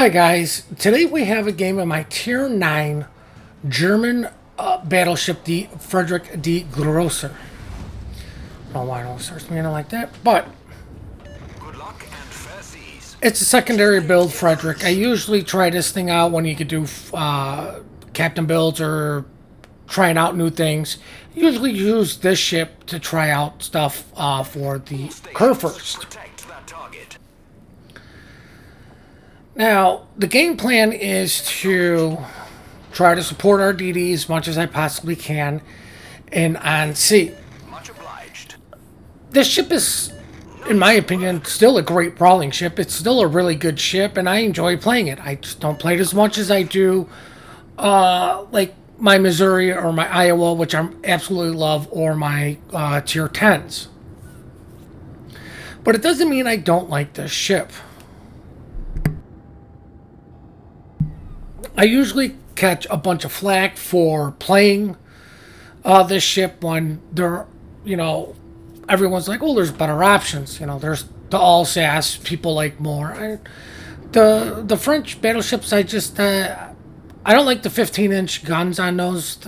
Hi guys, today we have a game of my Tier 9 German battleship, the Friedrich D. Grosser. I don't know why it all starts meaning like that, but it's a secondary build Friedrich. I usually try this thing out when you could do captain builds or trying out new things. I usually use this ship to try out stuff for the Kurfürst. Now, the game plan is to try to support our DD as much as I possibly can and on sea. This ship is, in my opinion, still a great brawling ship. It's still a really good ship, and I enjoy playing it. I just don't play it as much as I do, like my Missouri or my Iowa, which I absolutely love, or my Tier 10s. But it doesn't mean I don't like this ship. I usually catch a bunch of flack for playing this ship when there, everyone's like, oh, there's better options. There's the Alsace people like more. The French battleships, I don't like the 15-inch guns on those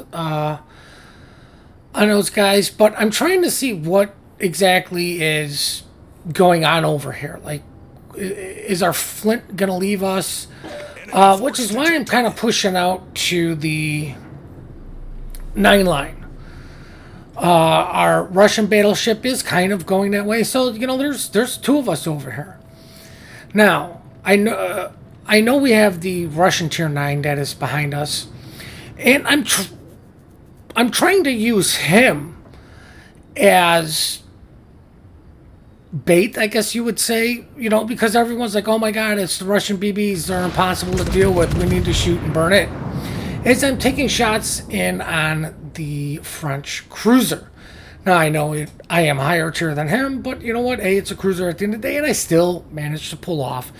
guys. But I'm trying to see what exactly is going on over here. Like, is our Flint gonna leave us? Which is why I'm kind of pushing out to the 9 line. Our Russian battleship is kind of going that way, so there's two of us over here. Now I know we have the Russian Tier 9 that is behind us, and I'm trying to use him as bait, I guess you would say, because everyone's like, oh my god, it's the Russian BBs, they're impossible to deal with, we need to shoot and burn it. As I'm taking shots in on the French cruiser. Now I know I am higher tier than him, but you know what, hey, it's a cruiser at the end of the day, and I still managed to pull off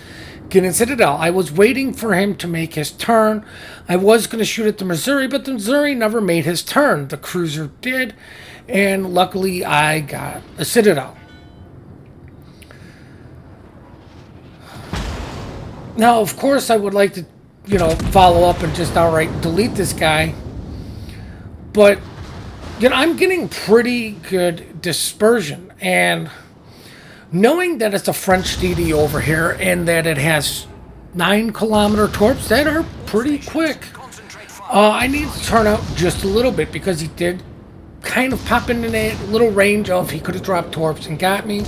getting Citadel. I was waiting for him to make his turn. I was going to shoot at the Missouri, but the Missouri never made his turn. The cruiser did, and luckily I got a Citadel. Now, of course, I would like to, follow up and just outright delete this guy. But, I'm getting pretty good dispersion. And knowing that it's a French DD over here and that it has 9-kilometer torps that are pretty quick, I need to turn out just a little bit because he did kind of pop into that little range of he could have dropped torps and got me.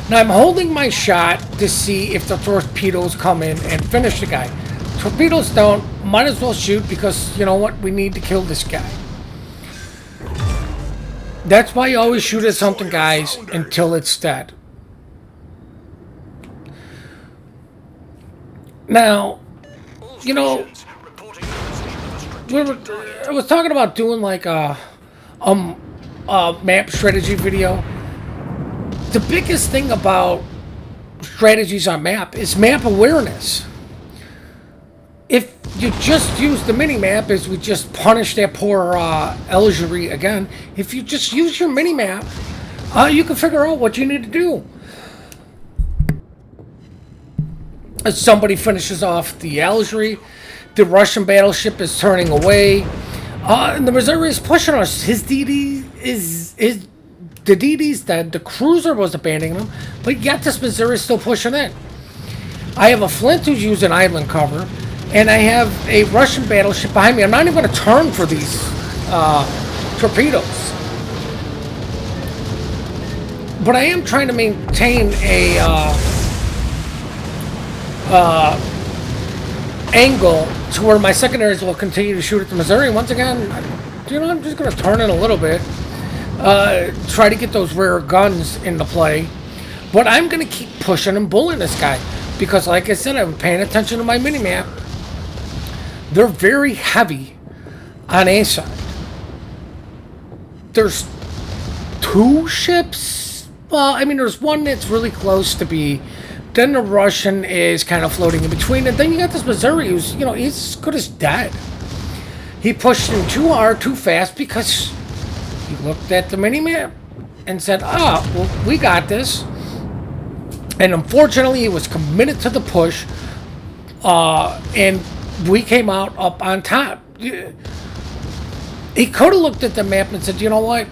Now I'm holding my shot to see if the torpedoes come in and finish the guy. Torpedoes don't, might as well shoot because, you know what, we need to kill this guy. That's why you always shoot at something, guys, until it's dead. Now, I was talking about doing like a map strategy video. The biggest thing about strategies on map is map awareness. If you just use the mini-map, as we just punished that poor Algerie again, if you just use your mini-map, you can figure out what you need to do. As somebody finishes off the Algerie, the Russian battleship is turning away, and the Missouri is pushing us. His DD is the DD's dead, the cruiser was abandoning him, but yet this Missouri is still pushing in. I have a Flint who's using island cover, and I have a Russian battleship behind me. I'm not even going to turn for these torpedoes. But I am trying to maintain a angle to where my secondaries will continue to shoot at the Missouri. Once again, I'm just going to turn in a little bit. Try to get those rare guns into play. But I'm going to keep pushing and bullying this guy. Because like I said, I'm paying attention to my minimap. They're very heavy on A side. There's 2 ships. Well, there's one that's really close to B. Then the Russian is kind of floating in between. And then you got this Missouri who's, he's as good as dead. He pushed in too hard, too fast because he looked at the mini-map and said, well, we got this. And unfortunately, he was committed to the push, And we came out up on top. He could have looked at the map and said, you know what,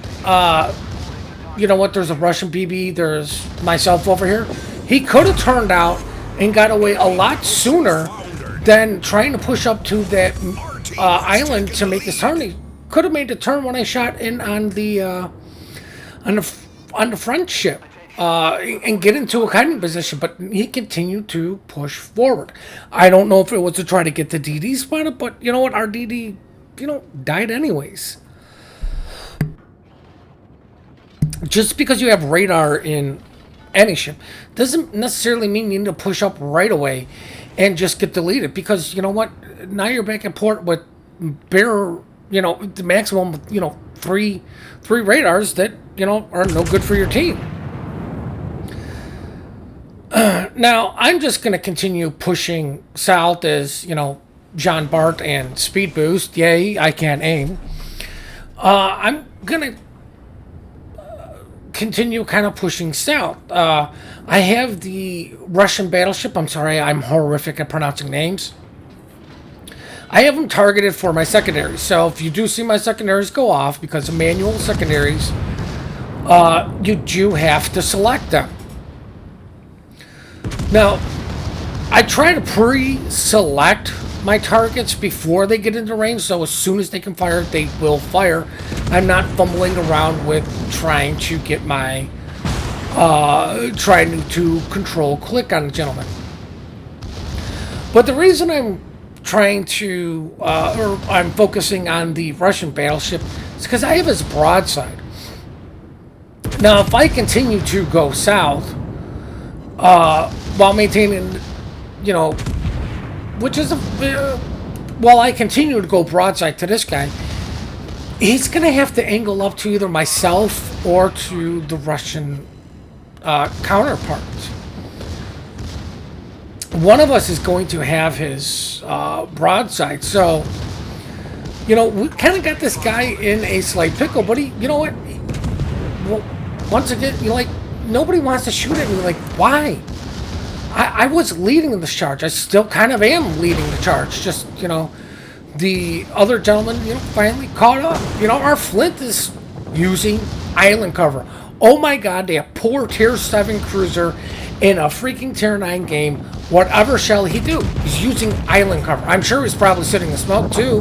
there's a Russian BB, there's myself over here. He could have turned out and got away a lot sooner than trying to push up to that island to make this turn. He could have made the turn when I shot in on the front ship and get into a hiding position, but he continued to push forward. I don't know if it was to try to get the DD spotted, but you know what, our DD, died anyways. Just because you have radar in any ship doesn't necessarily mean you need to push up right away and just get deleted, because you know what, now you're back at port with bare, the maximum, three radars that are no good for your team. Now I'm just going to continue pushing south as John Bart and speed boost. Yay, I can't aim. I'm going to continue kind of pushing south. I have the Russian battleship. I'm sorry, I'm horrific at pronouncing names. I have them targeted for my secondaries. So if you do see my secondaries go off because of manual secondaries, you do have to select them. Now, I try to pre-select my targets before they get into range, so as soon as they can fire, they will fire. I'm not fumbling around with trying to get my trying to control click on the gentleman. But the reason I'm trying to or I'm focusing on the Russian battleship is because I have his broadside. Now if I continue to go south while maintaining, which is while I continue to go broadside to this guy, he's going to have to angle up to either myself or to the Russian counterpart. One of us is going to have his broadside. So, we kind of got this guy in a slight pickle, but he, you know what? Well, once again, nobody wants to shoot at me. Like, why? I was leading the charge. I still kind of am leading the charge. Just, the other gentleman, finally caught up. Our Flint is using island cover. Oh my God, they have poor Tier 7 cruiser in a freaking Tier 9 game. Whatever shall he do? He's using island cover. I'm sure he's probably sitting in smoke too.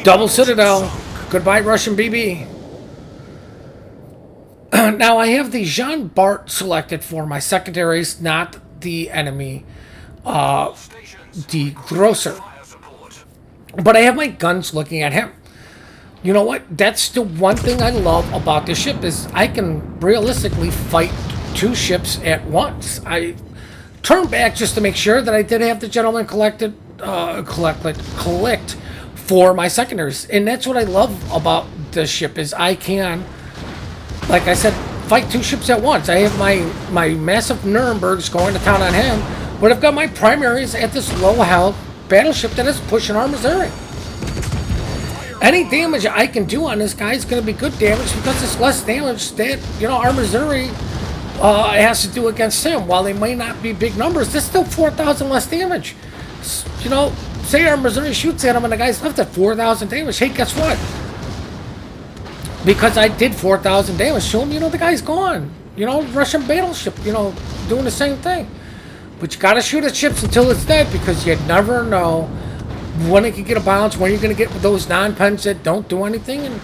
Double Citadel. Goodbye, Russian BB. Now I have the Jean Bart selected for my secondaries, not the enemy degrosser. But I have my guns looking at him. You know what? That's the one thing I love about this ship is I can realistically fight two ships at once. I turned back just to make sure that I did have the gentleman collect for my secondaries. And that's what I love about this ship is I can, like I said, fight two ships at once. I have my massive Nurembergs going to town on him, but I've got my primaries at this low health battleship that is pushing our Missouri. Any damage I can do on this guy is going to be good damage because it's less damage that, our Missouri has to do against him. While they may not be big numbers, there's still 4,000 less damage. Say our Missouri shoots at him and the guy's left at 4,000 damage. Hey, guess what? Because I did 4,000 damage to him, the guy's gone. Russian battleship, doing the same thing. But you gotta shoot at ships until it's dead because you never know when it can get a bounce, when you're gonna get those non-pens that don't do anything. And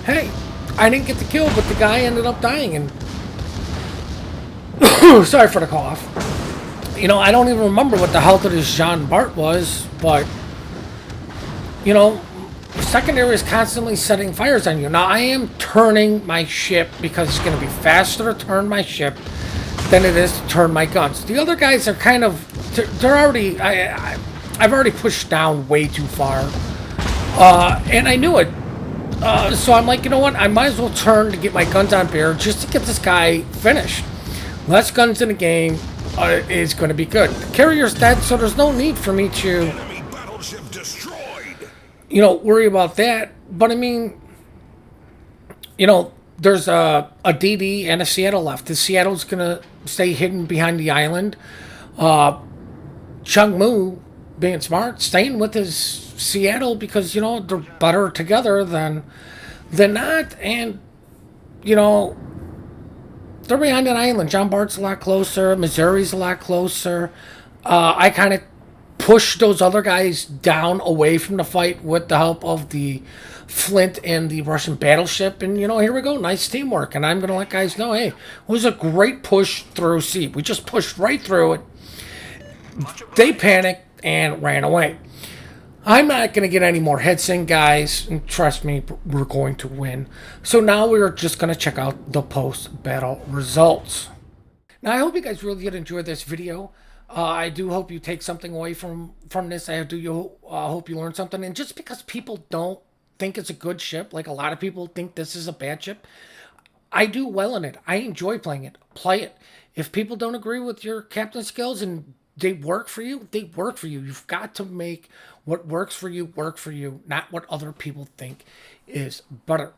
hey, I didn't get the kill, but the guy ended up dying. And sorry for the cough. I don't even remember what the health of this Jean Bart was, but secondary is constantly setting fires on you. Now I am turning my ship because it's going to be faster to turn my ship than it is to turn my guns. The other guys are kind of, they're already, I've already pushed down way too far, and I knew it. So I'm like, you know what? I might as well turn to get my guns on bear just to get this guy finished. Less guns in the game is going to be good. The carrier's dead, so there's no need for me to, worry about that. But I mean, there's a DD and a Seattle left. The Seattle's going to stay hidden behind the island. Chung Mu being smart, staying with his Seattle because they're better together than not, and you know they're behind an island. John Bart's a lot closer. Missouri's a lot closer. I kind of pushed those other guys down away from the fight with the help of the Flint and the Russian battleship. And, here we go. Nice teamwork. And I'm going to let guys know, hey, it was a great push through C. We just pushed right through it. They panicked and ran away. I'm not going to get any more headsing, guys. And trust me, we're going to win. So now we're just going to check out the post-battle results. Now, I hope you guys really did enjoy this video. I do hope you take something away from this. I do hope you learned something. And just because people don't think it's a good ship, like a lot of people think this is a bad ship, I do well in it. I enjoy playing it. Play it. If people don't agree with your captain skills and they work for you, they work for you. You've got to make what works for you, not what other people think is better.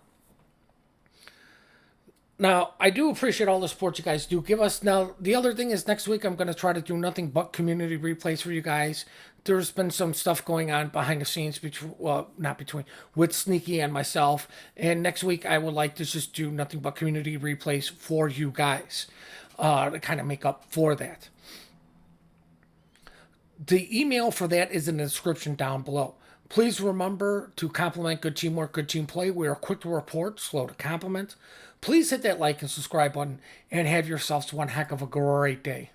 Now, I do appreciate all the support you guys do give us. Now, the other thing is next week I'm going to try to do nothing but community replays for you guys. There's been some stuff going on behind the scenes, with Sneaky and myself. And next week I would like to just do nothing but community replays for you guys to kind of make up for that. The email for that is in the description down below. Please remember to compliment good teamwork, good team play. We are quick to report, slow to compliment. Please hit that like and subscribe button and have yourselves one heck of a great day.